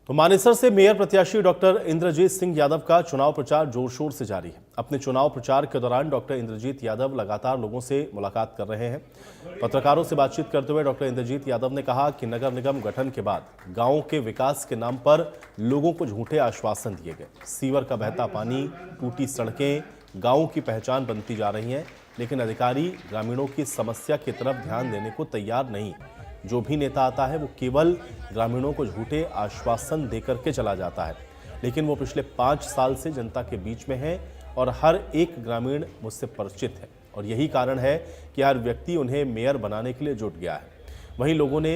तो मानेसर से मेयर प्रत्याशी डॉक्टर इंद्रजीत सिंह यादव का चुनाव प्रचार जोर शोर से जारी है। अपने चुनाव प्रचार के दौरान डॉक्टर इंद्रजीत यादव लगातार लोगों से मुलाकात कर रहे हैं। पत्रकारों से बातचीत करते हुए डॉक्टर इंद्रजीत यादव ने कहा कि नगर निगम गठन के बाद गांवों के विकास के नाम पर लोगों को झूठे आश्वासन दिए गए। सीवर का बहता पानी, टूटी सड़कें गाँवों की पहचान बनती जा रही हैं, लेकिन अधिकारी ग्रामीणों की समस्या की तरफ ध्यान देने को तैयार नहीं। जो भी नेता आता है वो केवल ग्रामीणों को झूठे आश्वासन देकर के चला जाता है, लेकिन वो पिछले 5 साल से जनता के बीच में है और हर एक ग्रामीण मुझसे परिचित है और यही कारण है कि हर व्यक्ति उन्हें मेयर बनाने के लिए जुट गया है। वहीं लोगों ने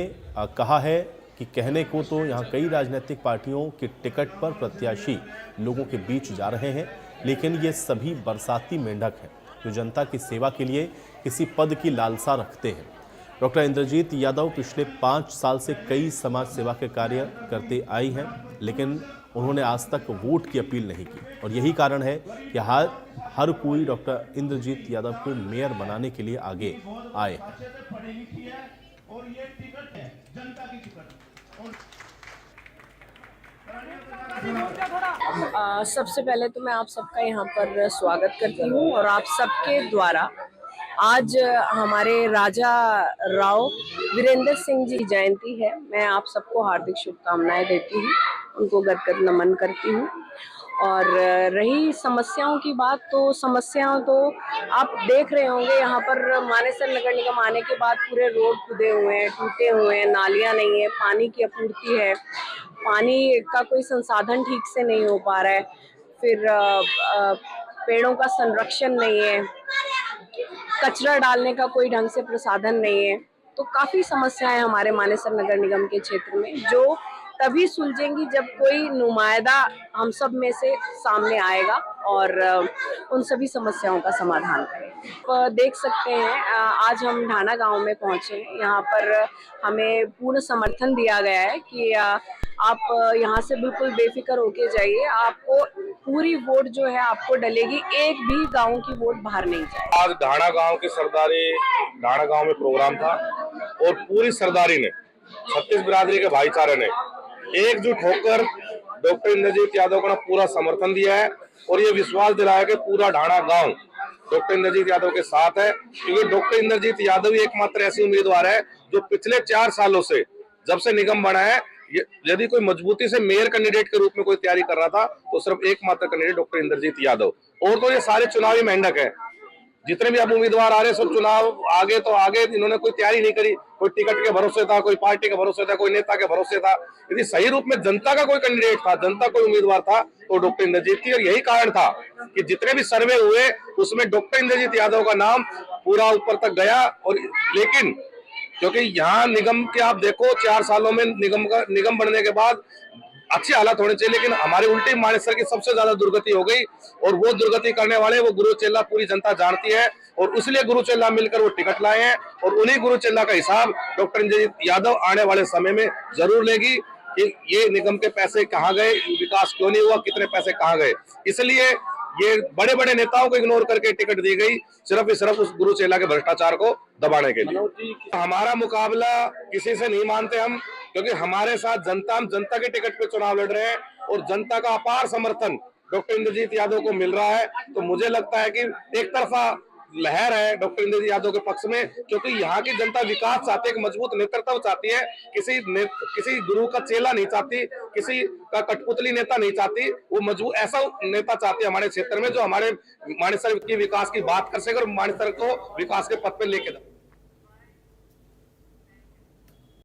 कहा है कि कहने को तो यहाँ कई राजनीतिक पार्टियों के टिकट पर प्रत्याशी लोगों के बीच जा रहे हैं, लेकिन ये सभी बरसाती मेंढक हैं जो जनता की सेवा के लिए किसी पद की लालसा रखते हैं। डॉक्टर इंद्रजीत यादव पिछले 5 साल से कई समाज सेवा के कार्य करते आई हैं, लेकिन उन्होंने आज तक वोट की अपील नहीं की और यही कारण है कि हर कोई डॉक्टर इंद्रजीत यादव को मेयर बनाने के लिए आगे आए हैं। सबसे पहले तो मैं आप सबका यहाँ पर स्वागत करती हूँ और आप सबके द्वारा आज हमारे राजा राव वीरेंद्र सिंह जी की जयंती है। मैं आप सबको हार्दिक शुभकामनाएं देती हूँ, उनको गदगद नमन करती हूँ। और रही समस्याओं की बात, तो समस्याओं तो आप देख रहे होंगे यहाँ पर मानेसर नगर निगम आने के बाद पूरे रोड खुदे हुए हैं, टूटे हुए हैं, नालियाँ नहीं है, पानी की आपूर्ति है, पानी का कोई संसाधन ठीक से नहीं हो पा रहा है, फिर पेड़ों का संरक्षण नहीं है, कचरा डालने का कोई ढंग से प्रसाधन नहीं है। तो काफी समस्याएं हमारे मानेसर नगर निगम के क्षेत्र में, जो तभी सुलझेंगी जब कोई नुमाइंदा हम सब में से सामने आएगा और उन सभी समस्याओं का समाधान करें। देख सकते हैं आज हम ढाना गांव में पहुंचे हैं। यहाँ पर हमें पूर्ण समर्थन दिया गया है कि आप यहाँ से बिल्कुल बेफिक्र होके जाइए, आपको पूरी वोट जो है आपको डलेगी, एक भी गांव की वोट बाहर नहीं जाए। आज ढाना गांव की सरदारी, ढाना गांव में प्रोग्राम था और पूरी सरदारी ने, 36 बिरादरी के भाईचारे ने एकजुट होकर डॉक्टर इंद्रजीत यादव को पूरा समर्थन दिया है और ये विश्वास दिलाया कि पूरा ढाना गांव डॉक्टर इंद्रजीत यादव के साथ है, क्योंकि डॉक्टर इंद्रजीत यादव ही एकमात्र ऐसी उम्मीदवार है जो पिछले 4 सालों से, जब से निगम बना है, यदि कोई मजबूती से मेयर कैंडिडेट के रूप में कोई तैयारी कर रहा था तो सिर्फ एकमात्र कैंडिडेट डॉक्टर इंद्रजीत यादव। और तो ये सारे चुनावी मेंढक है, जितने भी अब उम्मीदवार आ रहे हैं सब चुनाव आगे तो आगे, इन्होंने कोई तैयारी नहीं करी, कोई टिकट के भरोसे था, कोई पार्टी के भरोसे था, कोई नेता के भरोसे था। यदि सही रूप में जनता का कोई कैंडिडेट था, जनता कोई उम्मीदवार था तो डॉक्टर इंद्रजीत थी। और यही कारण था कि जितने भी सर्वे हुए उसमें डॉक्टर इंद्रजीत यादव का नाम पूरा ऊपर तक गया। और लेकिन क्योंकि यहाँ निगम के आप देखो 4 सालों में निगम बनने के बाद अच्छी हालत होनी चाहिए, लेकिन हमारे उल्टी मानेसर की सबसे ज्यादा दुर्गति हो गई और वो दुर्गति करने वाले वो गुरु चेला पूरी जनता जानती है और इसलिए गुरु चेला मिलकर वो टिकट लाए हैं और उन्हीं गुरु चेला का हिसाब डॉक्टर इंद्रजीत यादव आने वाले समय में जरूर लेगी कि ये निगम के पैसे कहाँ गए, विकास क्यों नहीं हुआ, कितने पैसे कहाँ गए। इसलिए ये बड़े बड़े नेताओं को इग्नोर करके टिकट दी गई, सिर्फ उस गुरु चेला के भ्रष्टाचार को दबाने के लिए। हमारा मुकाबला किसी से नहीं मानते हम, क्योंकि हमारे साथ जनता, हम जनता के टिकट पे चुनाव लड़ रहे हैं और जनता का अपार समर्थन डॉक्टर इंद्रजीत यादव को मिल रहा है। तो मुझे लगता है कि एक तरफा लहर है डॉक्टर इंद्रजीत यादव के पक्ष में, क्योंकि यहाँ की जनता विकास चाहती है, एक मजबूत नेतृत्व चाहती है, किसी गुरु का चेला नहीं चाहती, किसी का कठपुतली नेता नहीं चाहती, वो मजबूत ऐसा नेता चाहती है हमारे क्षेत्र में जो हमारे मानेसर की विकास की बात कर सके और मानेसर को विकास के पथ पे लेके